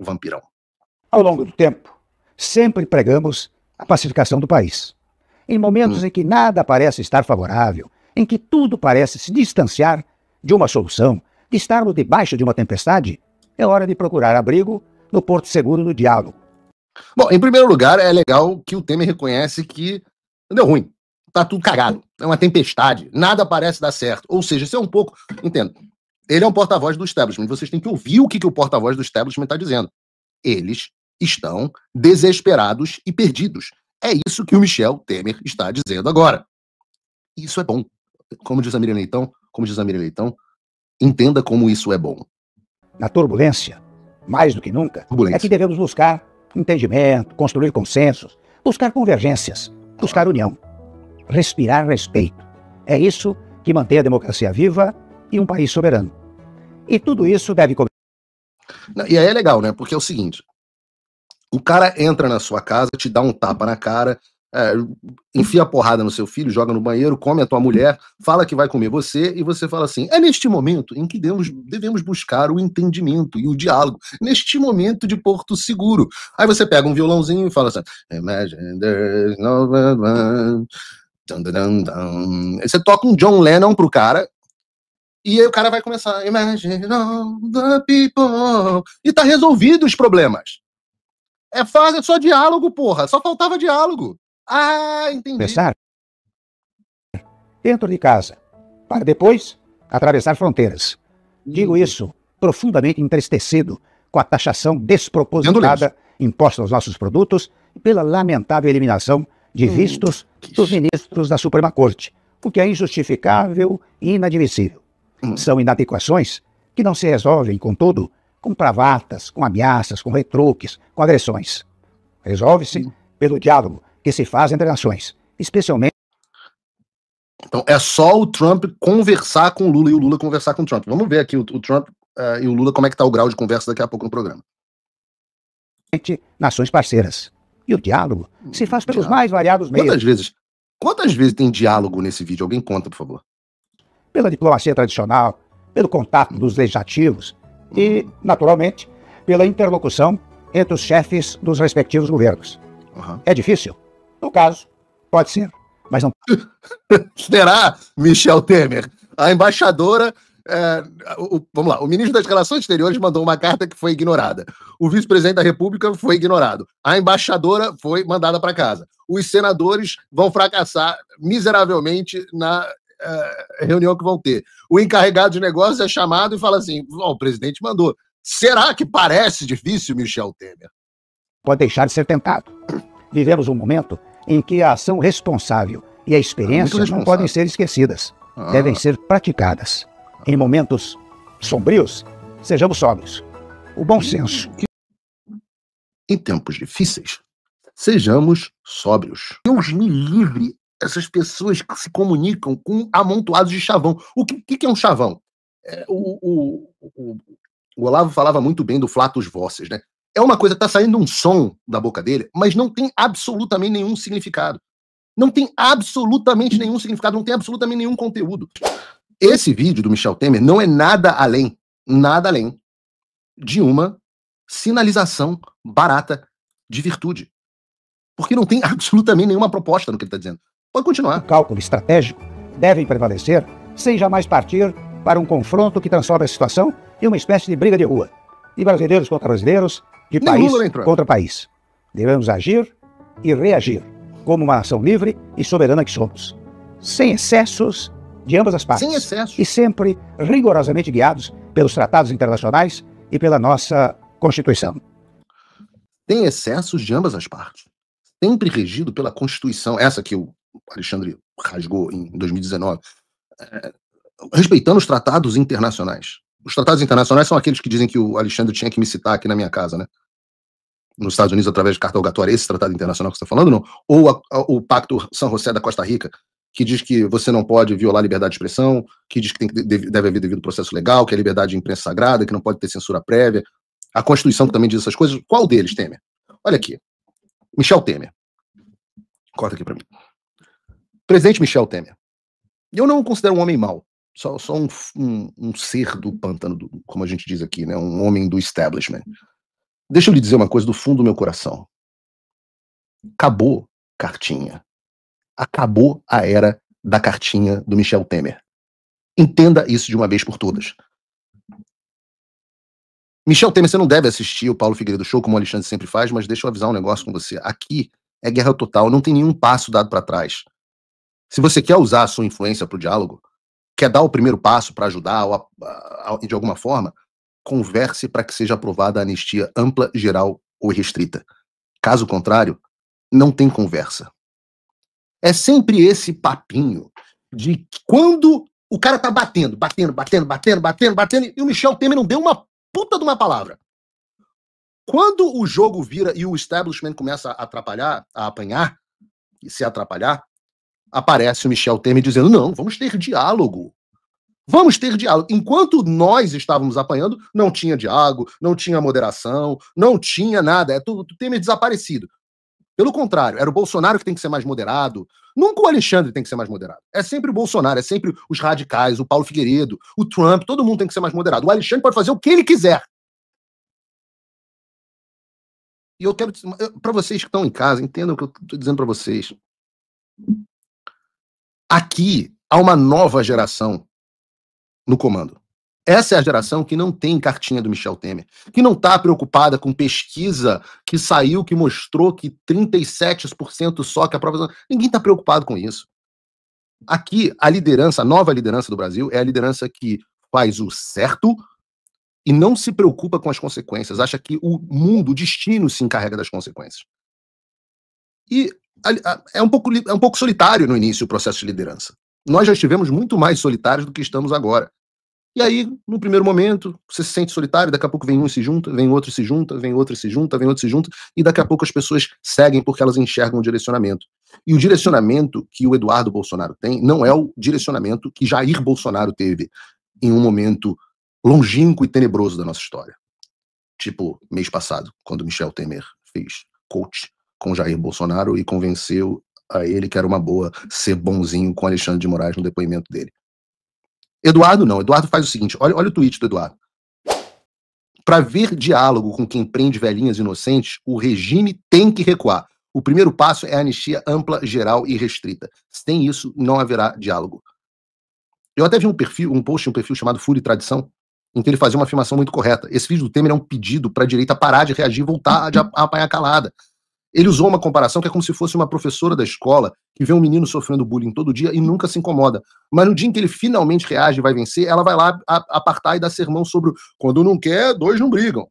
o vampirão. Ao longo do tempo, sempre pregamos a pacificação do país. Em momentos em que nada parece estar favorável, em que tudo parece se distanciar de uma solução, de estarmos debaixo de uma tempestade, é hora de procurar abrigo no porto seguro do diálogo. Bom, em primeiro lugar, é legal que o Temer reconhece que deu ruim. Tá tudo cagado. É uma tempestade. Nada parece dar certo. Ou seja, isso é um pouco... Entendo. Ele é um porta-voz do establishment. Vocês têm que ouvir o que o porta-voz do establishment está dizendo. Eles estão desesperados e perdidos. É isso que o Michel Temer está dizendo agora. Isso é bom. Como diz a Miriam Leitão, entenda como isso é bom. Na turbulência, mais do que nunca, é que devemos buscar entendimento, construir consensos, buscar convergências, buscar união, respirar respeito. É isso que mantém a democracia viva e um país soberano. E tudo isso deve... E aí é legal, né? Porque é o seguinte, o cara entra na sua casa, te dá um tapa na cara, enfia a porrada no seu filho, joga no banheiro, come a tua mulher, fala que vai comer você, e você fala assim, é neste momento em que devemos buscar o entendimento e o diálogo, neste momento de porto seguro. Aí você pega um violãozinho e fala assim, Imagine there's no one. Aí você toca um John Lennon pro cara, e aí o cara vai começar, Imagine all the people, e tá resolvido os problemas. É fácil, é só diálogo, porra, só faltava diálogo. Ah, entendi. Começar dentro de casa, para depois atravessar fronteiras. Digo isso profundamente entristecido com a taxação despropositada imposta aos nossos produtos e pela lamentável eliminação de vistos dos ministros da Suprema Corte, o que é injustificável e inadmissível. São inadequações que não se resolvem, contudo, com bravatas, com ameaças, com retruques, com agressões. Resolve-se pelo diálogo que se faz entre nações, especialmente... Então é só o Trump conversar com o Lula e o Lula conversar com o Trump. Vamos ver aqui o Trump e o Lula, como é que tá o grau de conversa daqui a pouco no programa. Nações parceiras. E o diálogo se faz pelos mais variados meios. Quantas vezes tem diálogo nesse vídeo? Alguém conta, por favor. Pela diplomacia tradicional, pelo contato dos legislativos e, naturalmente, pela interlocução entre os chefes dos respectivos governos. É difícil? No caso, pode ser, mas não... Será, Michel Temer? A embaixadora... vamos lá, o ministro das Relações Exteriores mandou uma carta que foi ignorada. O vice-presidente da República foi ignorado. A embaixadora foi mandada para casa. Os senadores vão fracassar miseravelmente na reunião que vão ter. O encarregado de negócios é chamado e fala assim, o presidente mandou. Será que parece difícil, Michel Temer? Pode deixar de ser tentado. Vivemos um momento em que a ação responsável e a experiência não podem ser esquecidas. Devem ser praticadas. Em momentos sombrios, sejamos sóbrios. O bom senso. Em tempos difíceis, sejamos sóbrios. Deus me livre essas pessoas que se comunicam com amontoados de chavão. O que é um chavão? O Olavo falava muito bem do flatus vocis, né? É uma coisa que está saindo um som da boca dele, mas não tem absolutamente nenhum significado. Não tem absolutamente nenhum significado, não tem absolutamente nenhum conteúdo. Esse vídeo do Michel Temer não é nada além de uma sinalização barata de virtude. Porque não tem absolutamente nenhuma proposta no que ele está dizendo. Pode continuar. O cálculo estratégico deve prevalecer sem jamais partir para um confronto que transforme a situação em uma espécie de briga de rua. De brasileiros contra brasileiros, de país contra país. Devemos agir e reagir como uma nação livre e soberana que somos. Sem excessos de ambas as partes. Sem excessos. E sempre rigorosamente guiados pelos tratados internacionais e pela nossa Constituição. Tem excessos de ambas as partes. Sempre regido pela Constituição, essa que o Alexandre rasgou em 2019, respeitando os tratados internacionais. Os tratados internacionais são aqueles que dizem que o Alexandre tinha que me citar aqui na minha casa, né? Nos Estados Unidos, através de carta rogatória, esse tratado internacional que você está falando, não? Ou o Pacto San José da Costa Rica, que diz que você não pode violar a liberdade de expressão, que diz que deve haver devido processo legal, que a liberdade de imprensa é sagrada, que não pode ter censura prévia. A Constituição também diz essas coisas. Qual deles, Temer? Olha aqui. Michel Temer. Corta aqui para mim. Presidente Michel Temer. Eu não o considero um homem mau. Só um ser do pântano, como a gente diz aqui, né? Um homem do establishment. Deixa eu lhe dizer uma coisa do fundo do meu coração. Acabou cartinha. Acabou a era da cartinha do Michel Temer. Entenda isso de uma vez por todas. Michel Temer, você não deve assistir o Paulo Figueiredo Show, como o Alexandre sempre faz, mas deixa eu avisar um negócio com você. Aqui é guerra total, não tem nenhum passo dado para trás. Se você quer usar a sua influência para o diálogo, quer dar o primeiro passo para ajudar de alguma forma, converse para que seja aprovada a anistia ampla, geral ou restrita. Caso contrário, não tem conversa. É sempre esse papinho de que quando o cara tá batendo, e o Michel Temer não deu uma puta de uma palavra. Quando o jogo vira e o establishment começa a atrapalhar, a apanhar e se atrapalhar, aparece o Michel Temer dizendo, não, vamos ter diálogo. Vamos ter diálogo. Enquanto nós estávamos apanhando, não tinha diálogo, não tinha moderação, não tinha nada. É tudo Temer desaparecido. Pelo contrário, era o Bolsonaro que tem que ser mais moderado. Nunca o Alexandre tem que ser mais moderado. É sempre o Bolsonaro, é sempre os radicais, o Paulo Figueiredo, o Trump, todo mundo tem que ser mais moderado. O Alexandre pode fazer o que ele quiser. E eu quero, para vocês que estão em casa, entendam o que eu estou dizendo para vocês. Aqui há uma nova geração no comando. Essa é a geração que não tem cartinha do Michel Temer, que não está preocupada com pesquisa que saiu, que mostrou que 37% só que a prova... Ninguém está preocupado com isso. Aqui, a liderança, a nova liderança do Brasil é a liderança que faz o certo e não se preocupa com as consequências. Acha que o mundo, o destino se encarrega das consequências. E é um pouco solitário no início o processo de liderança. Nós já estivemos muito mais solitários do que estamos agora. E aí, no primeiro momento, você se sente solitário, daqui a pouco vem um e se junta, vem outro e se junta, vem outro e se junta, vem outro e se junta, e daqui a pouco as pessoas seguem porque elas enxergam o direcionamento. E o direcionamento que o Eduardo Bolsonaro tem não é o direcionamento que Jair Bolsonaro teve em um momento longínquo e tenebroso da nossa história. Tipo, mês passado, quando Michel Temer fez coach com Jair Bolsonaro e convenceu a ele que era uma boa ser bonzinho com Alexandre de Moraes no depoimento dele. Eduardo não. Eduardo faz o seguinte, olha o tweet do Eduardo. Para ver diálogo com quem prende velhinhas inocentes, o regime tem que recuar. O primeiro passo é a anistia ampla, geral e restrita. Sem isso, não haverá diálogo. Eu até vi um post chamado Fúria e Tradição, em que ele fazia uma afirmação muito correta. Esse vídeo do Temer é um pedido para a direita parar de reagir e voltar a apanhar calada. Ele usou uma comparação que é como se fosse uma professora da escola que vê um menino sofrendo bullying todo dia e nunca se incomoda. Mas no dia em que ele finalmente reage e vai vencer, ela vai lá apartar e dar sermão sobre quando não quer, dois não brigam.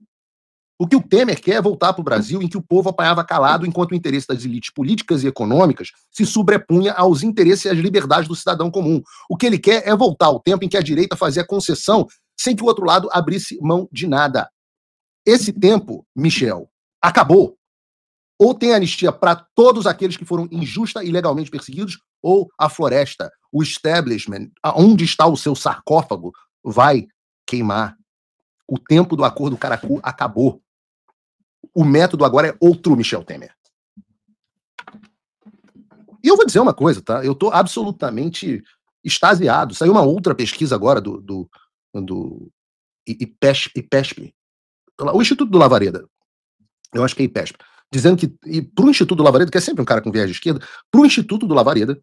O que o Temer quer é voltar para o Brasil em que o povo apanhava calado enquanto o interesse das elites políticas e econômicas se sobrepunha aos interesses e às liberdades do cidadão comum. O que ele quer é voltar ao tempo em que a direita fazia concessão sem que o outro lado abrisse mão de nada. Esse tempo, Michel, acabou. Ou tem anistia para todos aqueles que foram injusta e ilegalmente perseguidos, ou a floresta, o establishment, onde está o seu sarcófago, vai queimar. O tempo do acordo Caracu acabou. O método agora é outro Michel Temer. E eu vou dizer uma coisa, tá? Eu tô absolutamente extasiado. Saiu uma outra pesquisa agora do IPESP, o Instituto do Lavareda. Eu acho que é IPESP. Dizendo que, para o Instituto do Lavareda, que é sempre um cara com viés de esquerda, para o Instituto do Lavareda,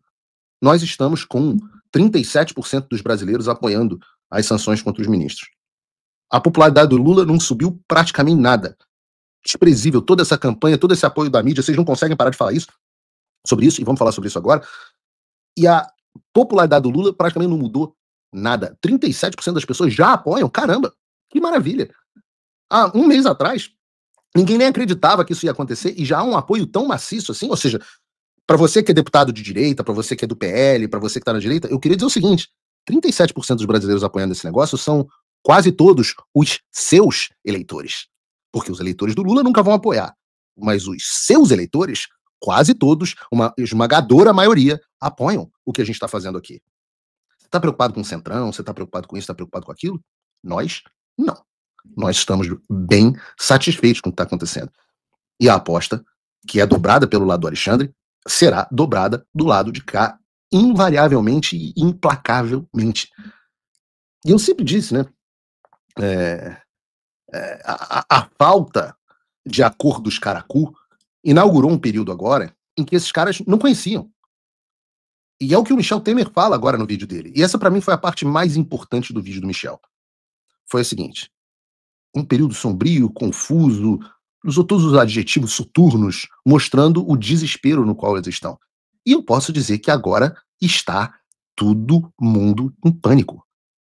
nós estamos com 37% dos brasileiros apoiando as sanções contra os ministros. A popularidade do Lula não subiu praticamente nada. Desprezível, toda essa campanha, todo esse apoio da mídia, vocês não conseguem parar de falar sobre isso, e vamos falar sobre isso agora. E a popularidade do Lula praticamente não mudou nada. 37% das pessoas já apoiam, caramba, que maravilha. Há um mês atrás, ninguém nem acreditava que isso ia acontecer e já há um apoio tão maciço assim, ou seja, para você que é deputado de direita, para você que é do PL, para você que está na direita, eu queria dizer o seguinte, 37% dos brasileiros apoiando esse negócio são quase todos os seus eleitores. Porque os eleitores do Lula nunca vão apoiar. Mas os seus eleitores, quase todos, uma esmagadora maioria, apoiam o que a gente está fazendo aqui. Você está preocupado com o Centrão? Você está preocupado com isso? Está preocupado com aquilo? Nós, não. Nós estamos bem satisfeitos com o que está acontecendo. E a aposta, que é dobrada pelo lado do Alexandre, será dobrada do lado de cá, invariavelmente e implacavelmente. E eu sempre disse, né? A falta de acordos Caracu, inaugurou um período agora em que esses caras não conheciam. E é o que o Michel Temer fala agora no vídeo dele. E essa, para mim, foi a parte mais importante do vídeo do Michel. Foi a seguinte: um período sombrio, confuso, usou todos os adjetivos soturnos, mostrando o desespero no qual eles estão. E eu posso dizer que agora está todo mundo em pânico.